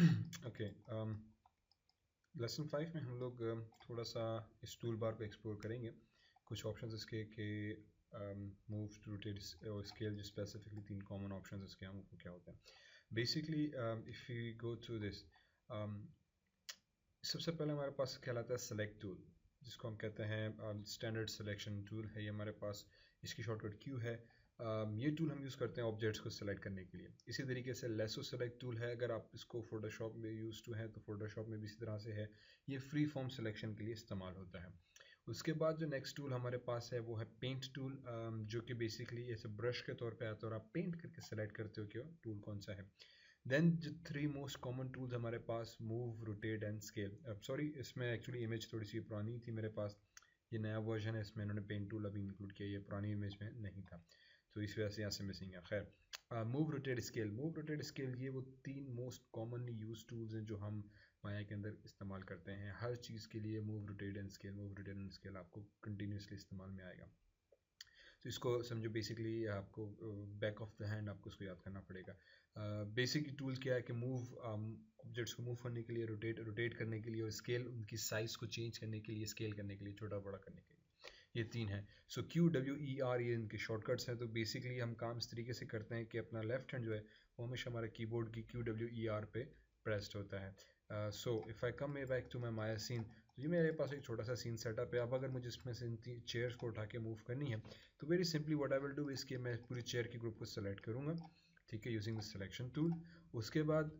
Okay, lesson 5 में हम लोग थोड़ा सा इस टूल बार को एक्सप्लोर करेंगे। कुछ ऑप्शंस इसके के मूव टू रोटेट और स्केल, जो स्पेसिफिकली 3 कॉमन ऑप्शंस इसके हैं वो क्या होते हैं। Basically if you go through this, सबसे पहले हमारे पास कहलाता है सेलेक्ट टूल, जिसको हम कहते हैं स्टैंडर्ड सिलेक्शन टूल है ये हमारे पास। इसकी शॉर्टकट क्यू है। ये टूल हम यूज़ करते हैं ऑब्जेक्ट्स को सेलेक्ट करने के लिए। इसी तरीके से लेसो सेलेक्ट टूल है, अगर आप इसको फोटोशॉप में यूज़ टू हैं तो फोटोशॉप में भी इसी तरह से है। ये फ्री फॉर्म सिलेक्शन के लिए इस्तेमाल होता है। उसके बाद जो नेक्स्ट टूल हमारे पास है वो है पेंट टूल, जो कि बेसिकली ऐसे ब्रश के तौर पे आता है और आप पेंट करके सेलेक्ट करते हो कि टूल कौन सा है। देन जो 3 मोस्ट कॉमन टूल्स हमारे पास, मूव, रोटेट एंड स्केल। अब सॉरी, इसमें एक्चुअली इमेज थोड़ी सी पुरानी थी मेरे पास, ये नया वर्जन है, इसमें इन्होंने पेंट टूल अभी इंक्लूड किया, ये पुरानी इमेज में नहीं था, तो इस वजह से यहाँ से मिसिंग है। खैर, move, rotate, scale. Move, rotate, scale, ये वो 3 मोस्ट कॉमनली यूज टूल्स हैं जो हम माया के अंदर इस्तेमाल करते हैं हर चीज़ के लिए। Move, rotate and scale, move, rotate and scale आपको कंटिन्यूसली इस्तेमाल में आएगा। तो इसको समझो, बेसिकली आपको बैक ऑफ द हैंड आपको इसको याद करना पड़ेगा। बेसिक टूल क्या है कि मूव, ऑब्जेक्ट्स को मूव करने के लिए, रोटेट करने के लिए, और स्केल उनकी साइज़ को चेंज करने के लिए, स्केल करने के लिए, छोटा बड़ा करने के लिए। ये 3 हैं। सो QWER ये इनके शॉर्टकट्स हैं। तो बेसिकली हम काम इस तरीके से करते हैं कि अपना लेफ्ट हैंड जो है वो हमेशा हमारे कीबोर्ड की QWER पे प्रेस्ड होता है। So if I come back to my Maya scene, तो ये मेरे पास एक छोटा सा सीन सेटअप है। अब अगर मुझे इसमें से इन चेयर्स को उठा के मूव करनी है तो very simply what I will do इसके मैं पूरी चेयर की ग्रुप को सेलेक्ट करूँगा, ठीक है, यूजिंग द सिलेक्शन टूल। उसके बाद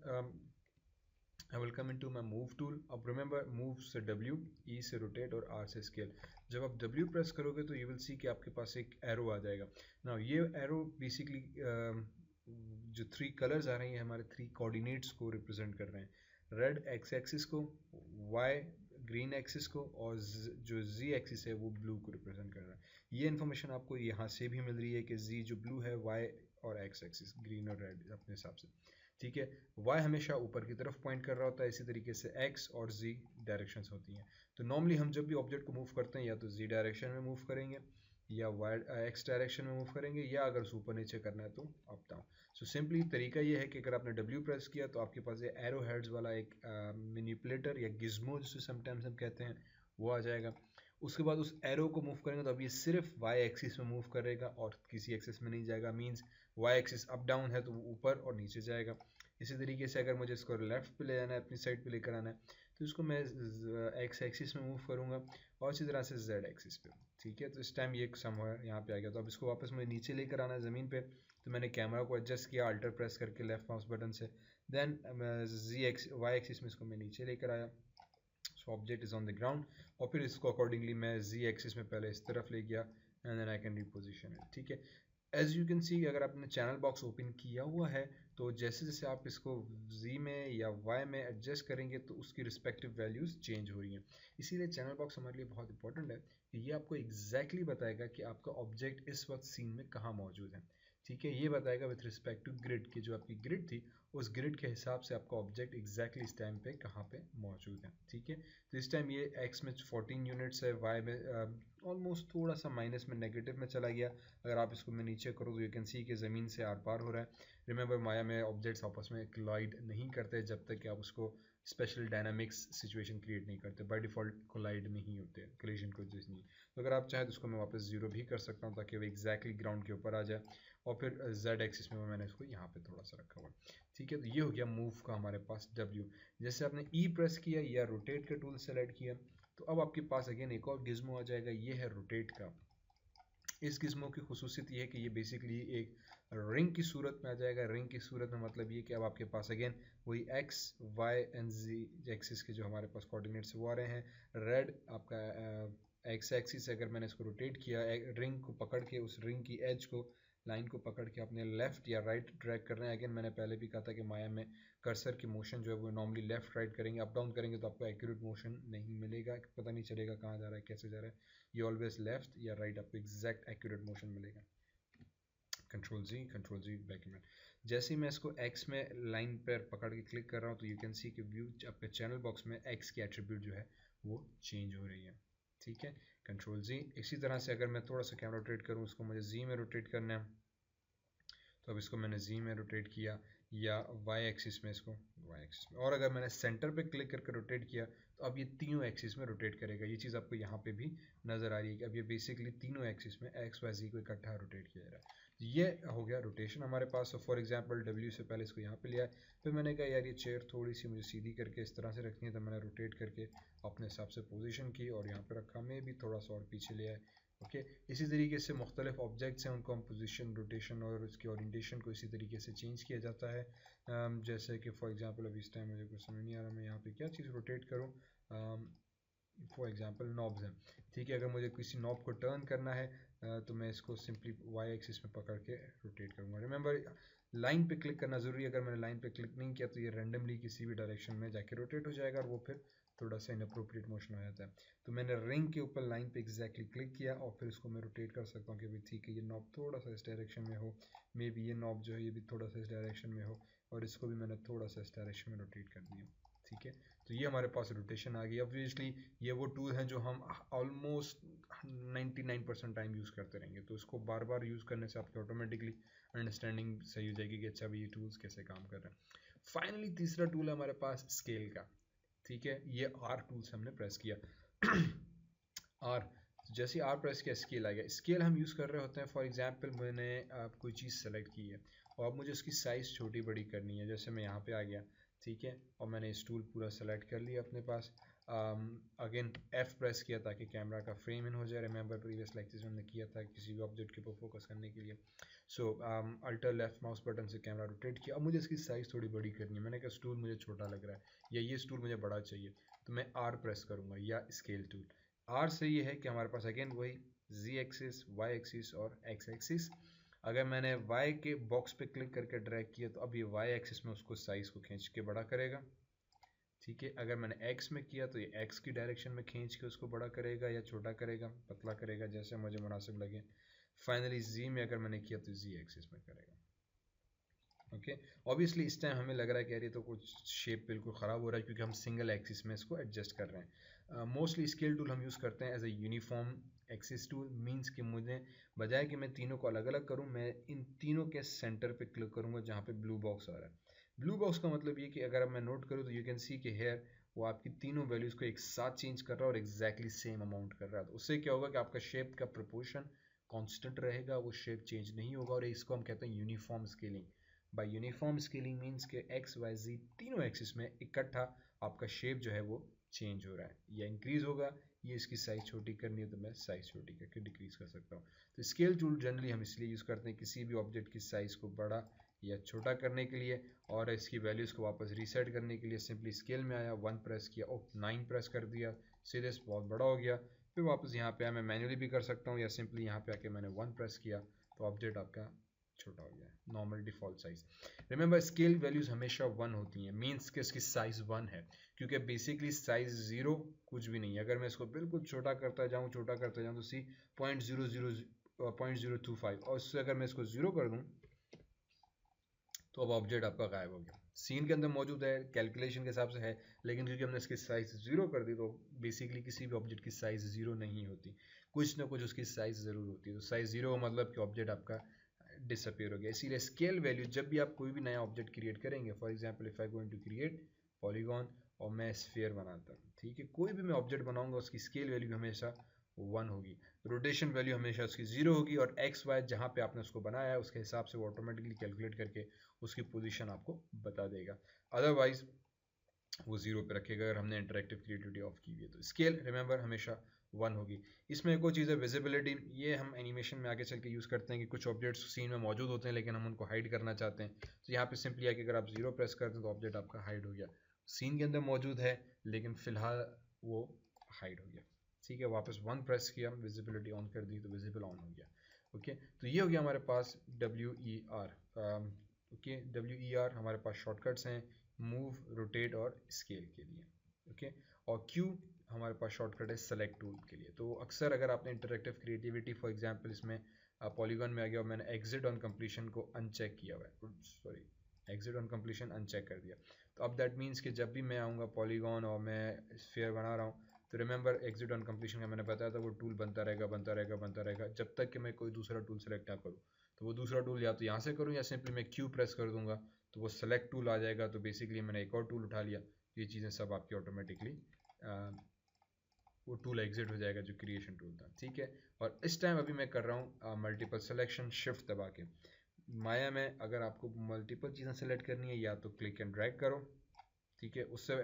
I will come into my move tool. अब रिमेंबर, मूव से W, E से रोटेट और R से स्केल। जब आप W प्रेस करोगे तो यू विल सी कि आपके पास एक एरो आ जाएगा। नाउ ये एरो बेसिकली जो 3 कलर्स आ रही हैं हमारे 3 कोऑर्डिनेट्स को रिप्रेजेंट कर रहे हैं। रेड एक्स एक्सिस को, वाई ग्रीन एक्सिस को, और जो जी एक्सिस है वो ब्लू को रिप्रेजेंट कर रहा है। ये इन्फॉर्मेशन आपको यहाँ से भी मिल रही है कि जी जो ब्लू है, वाई और एक्स एक्सिस ग्रीन और रेड अपने हिसाब से, ठीक है। वाई हमेशा ऊपर की तरफ पॉइंट कर रहा होता है, इसी तरीके से एक्स और जी डायरेक्शंस होती हैं। तो नॉर्मली हम जब भी ऑब्जेक्ट को मूव करते हैं या तो जी डायरेक्शन में मूव करेंगे, या वाई एक्स डायरेक्शन में मूव करेंगे, या अगर ऊपर नीचे करना है तो अप डाउन। सो सिंपली तरीका ये है कि अगर आपने W प्रेस किया तो आपके पास ये एरो हेड्स वाला एक मैनिपुलेटर या गिज्मो जिसे समटाइम्स हम कहते हैं वो आ जाएगा। उसके बाद उस एरो को मूव करेंगे तो अब ये सिर्फ वाई एक्सिस में मूव करेगा और किसी एक्सिस में नहीं जाएगा। Means Y axis up down है तो वो ऊपर और नीचे जाएगा। इसी तरीके से अगर मुझे इसको लेफ्ट पे ले जाना है, अपनी साइड पे लेकर आना है, तो इसको मैं एक्स एक्सिस में मूव करूँगा और इसी तरह से जेड एक्सिस पे, ठीक है। तो इस टाइम ये समवेयर यहाँ पे आ गया। तो अब इसको वापस मुझे नीचे लेकर आना है ज़मीन पे, तो मैंने कैमरा को एडजस्ट किया अल्टर प्रेस करके लेफ्ट माउस बटन से। देन वाई एक्सिस में इसको मैं नीचे लेकर आया। So object is on the ground, और फिर इसको अकॉर्डिंगली मैं जी एक्सिस में पहले इस तरफ ले गया and then I can reposition it, ठीक है। एज यू कैन सी, अगर आपने चैनल बॉक्स ओपन किया हुआ है तो जैसे जैसे आप इसको Z में या Y में एडजस्ट करेंगे तो उसकी रिस्पेक्टिव वैल्यूज़ चेंज हो रही हैं। इसीलिए चैनल बॉक्स हमारे लिए बहुत इंपॉर्टेंट है कि ये आपको एग्जैक्टली बताएगा कि आपका ऑब्जेक्ट इस वक्त सीन में कहाँ मौजूद है, ठीक है। ये बताएगा विथ रिस्पेक्ट टू ग्रिड की, जो आपकी ग्रिड थी उस ग्रिड के हिसाब से आपका ऑब्जेक्ट एग्जैक्टली इस टाइम पे कहाँ पे मौजूद है, ठीक है। तो इस टाइम ये एक्स में 14 यूनिट्स है, वाई में ऑलमोस्ट थोड़ा सा माइनस में, नेगेटिव में चला गया। अगर आप इसको मैं नीचे करूँ तो यू कैन सी कि ज़मीन से आर पार हो रहा है। रिमेंबर, माया में ऑब्जेक्ट्स आपस में कोलाइड नहीं करते जब तक कि आप उसको स्पेशल डायनामिक्स सिचुएशन क्रिएट नहीं करते। बाय डिफ़ॉल्ट कोलाइड में ही होते हैं, कोलिजन को जैसे नहीं। तो अगर आप चाहें तो उसको मैं वापस जीरो भी कर सकता हूँ ताकि वो एग्जैक्टली ग्राउंड के ऊपर आ जाए। और फिर जेड एक्सिस में मैंने इसको यहाँ पे थोड़ा सा रखा हुआ, ठीक है। तो ये हो गया मूव का हमारे पास W। जैसे आपने E प्रेस किया या रोटेट का टूल सेलेक्ट किया तो अब आपके पास अगेन एक और गिज्मो आ जाएगा, ये है रोटेट का। इस गिज्मो की खुसूसियत ये है कि ये बेसिकली एक रिंग की सूरत में आ जाएगा। रिंग की सूरत में मतलब ये कि अब आपके पास अगेन वही X Y and Z axis के जो हमारे पास कोऑर्डिनेट्स वो आ रहे हैं। रेड आपका एक्स एक्सिस, अगर मैंने इसको रोटेट किया रिंग को पकड़ के, उस रिंग की एज को, लाइन को पकड़ के अपने लेफ्ट या राइट ड्रैग कर रहे हैं। अगेन मैंने पहले भी कहा था कि माया में कर्सर की मोशन जो है वो नॉर्मली लेफ्ट राइट करेंगे, अप डाउन करेंगे तो आपको एक्यूरेट मोशन नहीं मिलेगा, पता नहीं चलेगा कहाँ जा रहा है, कैसे जा रहा है। ये ऑलवेज लेफ्ट या राइट आपको एग्जैक्ट एक्यूरेट मोशन मिलेगा। कंट्रोल जी बैक में, जैसे ही मैं इसको एक्स में लाइन पर पकड़ के क्लिक कर रहा हूँ तो यू कैन सी कि व्यू आपके चैनल बॉक्स में एक्स की एट्रीब्यूट जो है वो चेंज हो रही है, ठीक है। कंट्रोल जी। इसी तरह से अगर मैं थोड़ा सा कैमरा रोटेट करूँ, उसको मुझे जी में रोटेट करना है, तो अब इसको मैंने जी में रोटेट किया, या वाई एक्सिस में इसको वाई एक्सिस में। और अगर मैंने सेंटर पे क्लिक करके रोटेट किया तो अब ये तीनों एक्सिस में रोटेट करेगा। ये चीज़ आपको यहाँ पे भी नज़र आ रही है कि अब ये बेसिकली तीनों एक्सिस में एक्स वाई जी को इकट्ठा रोटेट किया जा रहा है। ये हो गया रोटेशन हमारे पास। फॉर एग्जांपल डब्ल्यू से पहले इसको यहाँ पे लिया है, फिर मैंने कहा यार ये चेयर थोड़ी सी मुझे सीधी करके इस तरह से रखनी है, तो मैंने रोटेट करके अपने हिसाब से पोजीशन की और यहाँ पे रखा। मैं भी थोड़ा सा और पीछे लिया है। ओके, इसी तरीके से मुख्तलिफ ऑब्जेक्ट्स हैं, उनको हम पोजीशन, रोटेशन और उसकी ओरिएंटेशन को इसी तरीके से चेंज किया जाता है। जैसे कि फॉर एग्जांपल अभी इस टाइम मुझे कुछ समझ नहीं आ रहा मैं यहाँ पे क्या चीज़ रोटेट करूँ। फॉर एग्जांपल नॉब्स हैं, ठीक है। अगर मुझे किसी नॉब को टर्न करना है तो मैं इसको सिंपली वाई एक्सिस में पकड़ के रोटेट करूँगा। रिमेंबर, लाइन पे क्लिक करना ज़रूरी है। अगर मैंने लाइन पे क्लिक नहीं किया तो ये रैंडमली किसी भी डायरेक्शन में जाके रोटेट हो जाएगा और वो फिर थोड़ा सा इनअप्रोप्रिएट मोशन हो जाता है। तो मैंने रिंग के ऊपर लाइन पे एग्जैक्टली क्लिक किया और फिर इसको मैं रोटेट कर सकता हूँ कि भाई ठीक है ये नॉब थोड़ा सा इस डायरेक्शन में हो, मे बी ये नॉब जो है ये भी थोड़ा सा इस डायरेक्शन में हो, और इसको भी मैंने थोड़ा सा इस डायरेक्शन में रोटेट कर दिया, ठीक है। तो ये हमारे पास रोटेशन आ गई। ऑब्वियसली ये वो टूल हैं जो हम ऑलमोस्ट 99% टाइम यूज़ करते रहेंगे, तो इसको बार बार यूज़ करने से आपकी ऑटोमेटिकली अंडरस्टैंडिंग सही हो जाएगी कि अच्छा भाई ये टूल्स कैसे काम कर रहे हैं। फाइनली तीसरा टूल है हमारे पास स्केल का, ठीक है। ये आर टूल से हमने प्रेस किया आर, जैसे आर प्रेस किया स्केल आ गया। स्केल हम यूज़ कर रहे होते हैं, फॉर एग्जांपल मैंने कोई चीज़ सेलेक्ट की है और अब मुझे उसकी साइज़ छोटी बड़ी करनी है। जैसे मैं यहाँ पे आ गया, ठीक है, और मैंने इस टूल पूरा सेलेक्ट कर लिया अपने पास। अगेन एफ प्रेस किया ताकि कैमरा का फ्रेम इन हो जाए। रिमेंबर प्रीवियस लेक्चर्स में हमने किया था किसी भी ऑब्जेक्ट के ऊपर फोकस करने के लिए। सो अल्टर लेफ्ट माउस बटन से कैमरा रोटेट किया। अब मुझे इसकी साइज़ थोड़ी बड़ी करनी है। मैंने कहा स्टूल मुझे छोटा लग रहा है या ये स्टूल मुझे बड़ा चाहिए, तो मैं आर प्रेस करूँगा या स्केल टूल। आर से ये है कि हमारे पास अगेन वही जी एक्सिस, वाई एक्सिस और एक्स एक्सिस। अगर मैंने वाई के बॉक्स पे क्लिक करके ड्रैग किया तो अब ये वाई एक्सिस में उसको साइज़ को खींच के बड़ा करेगा, ठीक है। अगर मैंने एक्स में किया तो ये एक्स की डायरेक्शन में खींच के उसको बड़ा करेगा या छोटा करेगा, पतला करेगा, जैसे मुझे मुनासिब लगे। फाइनली जी में अगर मैंने किया तो जी एक्सिस में करेगा। ओके, ऑब्वियसली इस टाइम हमें लग रहा है कि यार ये तो कुछ शेप बिल्कुल ख़राब हो रहा है क्योंकि हम सिंगल एक्सिस में इसको एडजस्ट कर रहे हैं। मोस्टली स्केल टूल हम यूज़ करते हैं as a uniform axis tool. Means कि मुझे बजाय कि मैं तीनों को अलग अलग करूं, मैं इन तीनों के सेंटर पे क्लिक करूंगा जहां पे ब्लू बॉक्स आ रहा है। ब्लू बॉक्स का मतलब ये कि अगर मैं नोट करूँ तो यू कैन सी कि हेयर वो आपकी तीनों वैल्यूज़ को एक साथ चेंज कर रहा है और एग्जैक्टली सेम अमाउंट कर रहा है। तो उससे क्या होगा कि आपका शेप का प्रोपोर्शन कांस्टेंट रहेगा, वो शेप चेंज नहीं होगा, और इसको हम कहते हैं uniform scaling. Bye uniform scaling means के एक्स वाई जी तीनों एक्सिस में इकट्ठा आपका शेप जो है वो चेंज हो रहा है या इंक्रीज होगा। ये इसकी साइज़ छोटी करनी है तो मैं साइज़ छोटी करके डिक्रीज कर सकता हूँ। तो स्केल टूल जनरली हम इसलिए यूज़ करते हैं किसी भी ऑब्जेक्ट की साइज़ को बड़ा या छोटा करने के लिए, और इसकी वैल्यूज़ को वापस रीसेट करने के लिए सिंपली स्केल में आया, 1 प्रेस किया, ओ 9 प्रेस कर दिया, सीधे बहुत बड़ा हो गया। फिर वापस यहाँ पे आया, मैं मैन्युअली भी कर सकता हूँ या सिंपली यहाँ पे आके मैंने 1 प्रेस किया तो ऑब्जेक्ट आपका छोटा हो गया है, normal default size. Remember scale values हमेशा 1 होती हैं, मीन्स कि इसकी साइज़ 1 है, क्योंकि बेसिकली साइज़ 0 कुछ भी नहीं है। अगर मैं इसको बिल्कुल छोटा करता जाऊँ तो सी 0.025, और इससे अगर मैं इसको 0 कर दूँ तो अब ऑब्जेक्ट आपका गायब हो गया। सीन के अंदर मौजूद है, कैलकुलेशन के हिसाब से है, लेकिन क्योंकि हमने इसकी साइज़ 0 कर दी तो बेसिकली किसी भी ऑब्जेक्ट की साइज़ 0 नहीं होती, कुछ ना कुछ उसकी साइज़ ज़रूर होती है। तो साइज़ 0 का मतलब कि ऑब्जेक्ट आपका डिसअपियर हो गया। इसीलिए स्केल वैल्यू जब भी आप कोई भी नया ऑब्जेक्ट क्रिएट करेंगे, for example if I going to create polygon और मैं स्फीयर बनाता हूँ, ठीक है, कोई भी मैं ऑब्जेक्ट बनाऊंगा उसकी स्केल वैल्यू हमेशा 1 होगी, रोटेशन वैल्यू हमेशा उसकी 0 होगी, और एक्स वाई जहाँ पे आपने उसको बनाया है उसके हिसाब से वो ऑटोमेटिकली कैलकुलेट करके उसकी पोजीशन आपको बता देगा। अदरवाइज वो 0 पे रखेगा अगर हमने इंटरेक्टिव क्रिएटिविटी ऑफ की हुई है। तो स्केल रिमेंबर हमेशा 1 होगी। इसमें एक और चीज़ है विजिबिलिटी, ये हम एनिमेशन में आगे चल के यूज़ करते हैं कि कुछ ऑब्जेक्ट्स सीन में मौजूद होते हैं लेकिन हम उनको हाइड करना चाहते हैं, तो यहाँ पे सिंपली है कि अगर आप 0 प्रेस करते हैं तो ऑब्जेक्ट आपका हाइड हो गया, सीन के अंदर मौजूद है लेकिन फिलहाल वो हाइड हो गया, ठीक है। वापस 1 प्रेस किया, विजिबिलिटी ऑन कर दी तो विजिबल ऑन हो गया। ओके, तो ये हो गया हमारे पास WER। ओके, WER हमारे पास शॉर्टकट्स हैं मूव, रोटेट और स्केल के लिए। ओके, और Q हमारे पास शॉर्टकट है सेलेक्ट टूल के लिए। तो अक्सर अगर आपने इंटरेक्टिव क्रिएटिविटी फॉर एग्जांपल इसमें पॉलीगॉन में आ गया और मैंने एग्जिट ऑन कंप्लीशन को अनचेक किया हुआ है, sorry exit on completion uncheck कर दिया, तो अब दैट मीन्स कि जब भी मैं आऊँगा पॉलीगॉन और मैं स्फीयर बना रहा हूँ तो रिमेंबर एग्जिट ऑन कंप्लीशन का मैंने बताया था वो टूल बनता रहेगा बनता रहेगा बनता रहेगा जब तक कि मैं कोई दूसरा टूल सेलेक्ट ना करूँ। तो वो दूसरा टूल या तो यहाँ से करूँ या सिंपली मैं Q प्रेस कर दूंगा तो वो सेलेक्ट टूल आ जाएगा। तो बेसिकली मैंने एक और टूल उठा लिया, ये चीज़ें सब आपकी ऑटोमेटिकली वो टूल एग्जिट हो जाएगा जो क्रिएशन टूल था, ठीक है। और इस टाइम अभी मैं कर रहा हूँ मल्टीपल सिलेक्शन शिफ्ट दबा के। माया में अगर आपको मल्टीपल चीज़ें सेलेक्ट करनी है या तो क्लिक एंड ड्रैग करो, ठीक है, उससे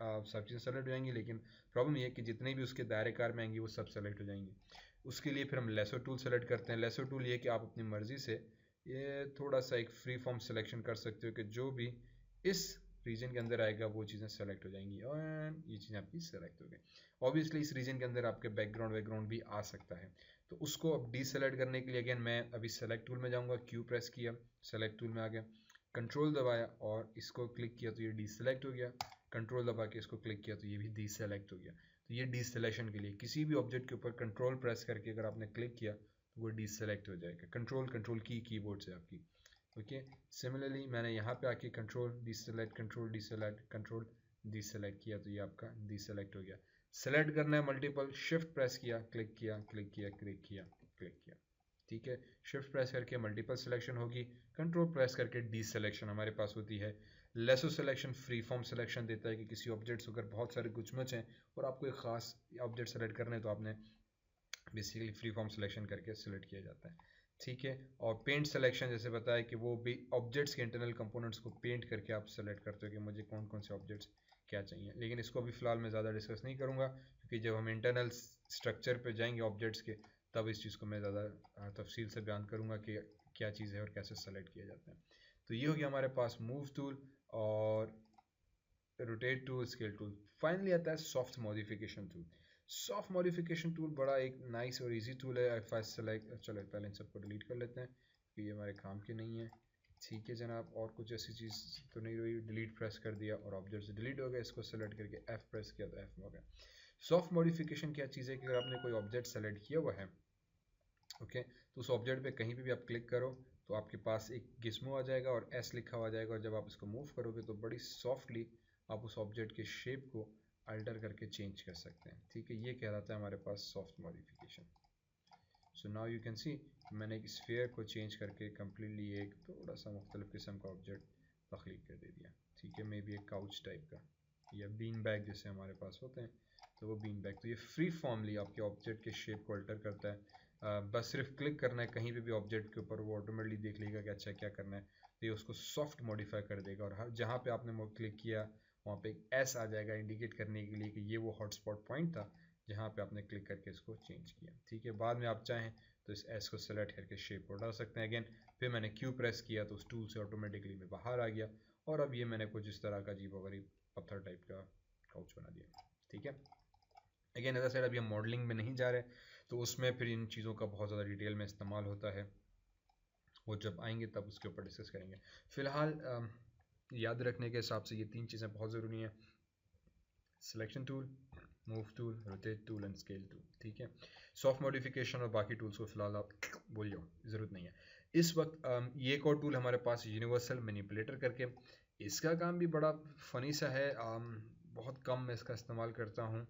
सब चीज़ें सेलेक्ट हो जाएंगी, लेकिन प्रॉब्लम ये है कि जितने भी उसके दायरे कार में आएंगी वो सब सेलेक्ट हो जाएंगी। उसके लिए फिर हम लेसो टूल सेलेक्ट करते हैं। लेसो टूल ये कि आप अपनी मर्ज़ी से ये थोड़ा सा एक फ्री फॉर्म सिलेक्शन कर सकते हो कि जो भी इस रीजन के अंदर आएगा वो चीज़ें सेलेक्ट हो जाएंगी और ये चीज़ें आपकी सेलेक्ट हो गई। ऑब्वियसली इस रीजन के अंदर आपके बैकग्राउंड भी आ सकता है, तो उसको अब डी सेलेक्ट करने के लिए अगेन मैं अभी सेलेक्ट टूल में जाऊँगा, क्यू प्रेस किया, सेलेक्ट टूल में आ गया, कंट्रोल दबाया और इसको क्लिक किया तो ये डी सेलेक्ट हो गया, कंट्रोल दबा के इसको क्लिक किया तो ये भी डी सेलेक्ट हो गया। तो ये डी सिलेक्शन के लिए किसी भी ऑब्जेक्ट के ऊपर कंट्रोल प्रेस करके अगर आपने क्लिक किया तो वो डी सेलेक्ट हो जाएगा, कंट्रोल की कीबोर्ड से आपकी, ओके। सिमिलरली मैंने यहाँ पे आके control D select control D select किया तो ये आपका डी सेलेक्ट हो गया। सेलेक्ट करना है मल्टीपल, शिफ्ट प्रेस किया, क्लिक किया, क्लिक किया, क्लिक किया, क्लिक किया, ठीक है। शिफ्ट प्रेस करके मल्टीपल सिलेक्शन होगी, कंट्रोल प्रेस करके डी सिलेक्शन हमारे पास होती है। Lasso selection free form selection देता है कि किसी ऑब्जेक्ट्स अगर बहुत सारे गुचमच हैं और आपको एक खास ऑब्जेक्ट सेलेक्ट करना है तो आपने बेसिकली फ्री फॉर्म सिलेक्शन करके सिलेक्ट किया जाता है, ठीक है। और पेंट सिलेक्शन जैसे बताया कि वो भी ऑब्जेक्ट्स के इंटरनल कंपोनेंट्स को पेंट करके आप सेलेक्ट करते हो कि मुझे कौन कौन से ऑब्जेक्ट्स क्या चाहिए, लेकिन इसको अभी फ़िलहाल मैं ज़्यादा डिस्कस नहीं करूँगा क्योंकि जब हम इंटरनल स्ट्रक्चर पे जाएंगे ऑब्जेक्ट्स के तब इस चीज़ को मैं ज़्यादा तफसील से बयान करूँगा कि क्या चीज़ है और कैसे सेलेक्ट किया जाता है। तो ये हो गया हमारे पास मूव टूल और rotate tool, scale tool. Finally आता है soft modification tool. Soft modification tool बड़ा एक नाइस और इजी टूल है। इफ आई सेलेक्ट, चलो पहले इन सबको डिलीट कर लेते हैं कि ये हमारे काम के नहीं है, ठीक है जनाब। और कुछ ऐसी चीज़ तो नहीं रही, डिलीट प्रेस कर दिया और ऑब्जेक्ट से डिलीट हो गया, इसको सेलेक्ट करके एफ प्रेस किया तो एफ हो गया। सॉफ्ट मॉडिफिकेशन क्या चीज़ है कि अगर आपने कोई ऑब्जेक्ट सेलेक्ट किया हुआ है, ओके, तो उस ऑब्जेक्ट पे कहीं पे भी आप क्लिक करो तो आपके पास एक गिस्मो आ जाएगा और एस लिखा हुआ जाएगा, और जब आप इसको मूव करोगे तो बड़ी सॉफ्टली आप उस ऑब्जेक्ट के शेप को अल्टर करके चेंज कर सकते हैं, ठीक है। ये कहलाता है हमारे पास soft modification. So now you can see मैंने एक स्फीयर को चेंज करके कम्प्लीटली एक थोड़ा सा मुख्तलिफ किस्म का ऑब्जेक्ट तख्लीक कर दे दिया, ठीक है। मे बी एक काउच टाइप का या बीन बैग जैसे हमारे पास होते हैं, तो वो बीन बैग। तो ये फ्री फॉर्मली आपके ऑब्जेक्ट के शेप को अल्टर करता है। बस सिर्फ क्लिक करना है कहीं पे भी ऑब्जेक्ट के ऊपर, वो ऑटोमेटिकली देख लेगा कि अच्छा क्या करना है, तो ये उसको सॉफ्ट मॉडिफाई कर देगा। और हर जहाँ पे आपने क्लिक किया वहाँ पे एक एस आ जाएगा इंडिकेट करने के लिए कि ये वो हॉटस्पॉट पॉइंट था जहाँ पे आपने क्लिक करके इसको चेंज किया, ठीक है। बाद में आप चाहें तो इस एस को सेलेक्ट करके शेप को डाल सकते हैं अगेन। फिर मैंने क्यू प्रेस किया तो उस टूल से ऑटोमेटिकली मैं बाहर आ गया, और अब ये मैंने कुछ इस तरह का अजीबोगरीब पत्थर टाइप का काउच बना दिया, ठीक है। अगेन एज साइड अभी हम मॉडलिंग में नहीं जा रहे, तो उसमें फिर इन चीज़ों का बहुत ज़्यादा डिटेल में इस्तेमाल होता है, वो जब आएंगे तब उसके ऊपर डिस्कस करेंगे। फ़िलहाल याद रखने के हिसाब से ये तीन चीज़ें बहुत ज़रूरी हैं, selection tool, move tool, rotate tool and scale tool, ठीक है। सॉफ्ट मॉडिफिकेशन और बाकी टूल्स को फ़िलहाल आप भूल जाओ, ज़रूरत नहीं है इस वक्त। ये एक और टूल हमारे पास यूनिवर्सल मैनिपुलेटर करके, इसका काम भी बड़ा फ़नी सा है। बहुत कम मैं इसका इस्तेमाल करता हूँ,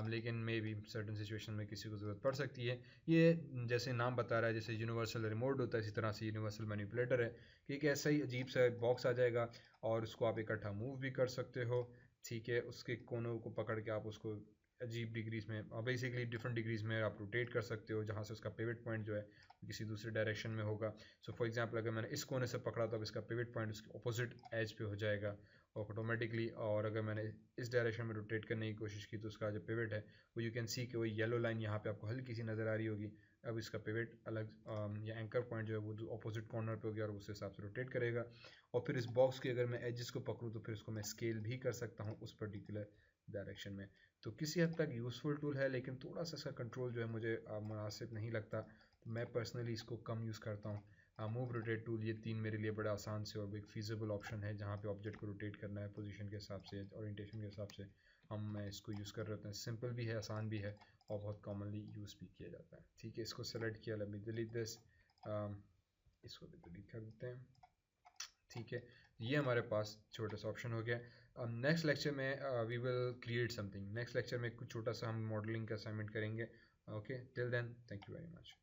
लेकिन मे बी सर्टन सिचुएशन में किसी को ज़रूरत पड़ सकती है। ये जैसे नाम बता रहा है, जैसे यूनिवर्सल रिमोट होता है इसी तरह से यूनिवर्सल मैनिपुलेटर है कि एक ऐसा ही अजीब सा बॉक्स आ जाएगा और उसको आप इकट्ठा मूव भी कर सकते हो, ठीक है। उसके कोनों को पकड़ के आप उसको अजीब डिग्रीज में, बेसिकली डिफरेंट डिग्रीज में आप रोटेट कर सकते हो, जहाँ से उसका पिवट पॉइंट जो है किसी दूसरे डायरेक्शन में होगा। सो फॉर एग्जांपल अगर मैंने इस कोने से पकड़ा तो अब इसका पिवट पॉइंट उसके ऑपोजिट एज पे हो जाएगा ऑटोमेटिकली, और अगर मैंने इस डायरेक्शन में रोटेट करने की कोशिश की तो उसका जो पिवट है वो यू कैन सी कि वो येलो लाइन यहाँ पे आपको हल्की सी नज़र आ रही होगी। अब इसका पिवट अलग या एंकर पॉइंट जो है वो ऑपोजिट कॉर्नर पे हो गया और उस हिसाब से रोटेट करेगा। और फिर इस बॉक्स की अगर मैं एजेस को पकड़ूँ तो फिर इसको मैं स्केल भी कर सकता हूँ उस पर्टिकुलर डायरेक्शन में। तो किसी हद तक यूज़फुल टूल है, लेकिन थोड़ा सा इसका कंट्रोल जो है मुझे मुनासिब नहीं लगता, तो मैं पर्सनली इसको कम यूज़ करता हूँ। मूव रोटेट टूल ये तीन मेरे लिए बड़ा आसान से और एक फीजिबल ऑप्शन है, जहाँ पे ऑब्जेक्ट को रोटेट करना है पोजीशन के हिसाब से, ओरिएंटेशन के हिसाब से हम इसको यूज़ कर रहे होते हैं। सिंपल भी है, आसान भी है और बहुत कॉमनली यूज़ भी किया जाता है, ठीक है। इसको सेलेक्ट किया, लेट मी डिलीट दिस, इसको भी डिलीट कर देते हैं, ठीक है। ये हमारे पास छोटा सा ऑप्शन हो गया। अब नेक्स्ट लेक्चर में we will create something, next lecture में कुछ छोटा सा हम मॉडलिंग का असाइनमेंट करेंगे, okay. Till then thank you very much.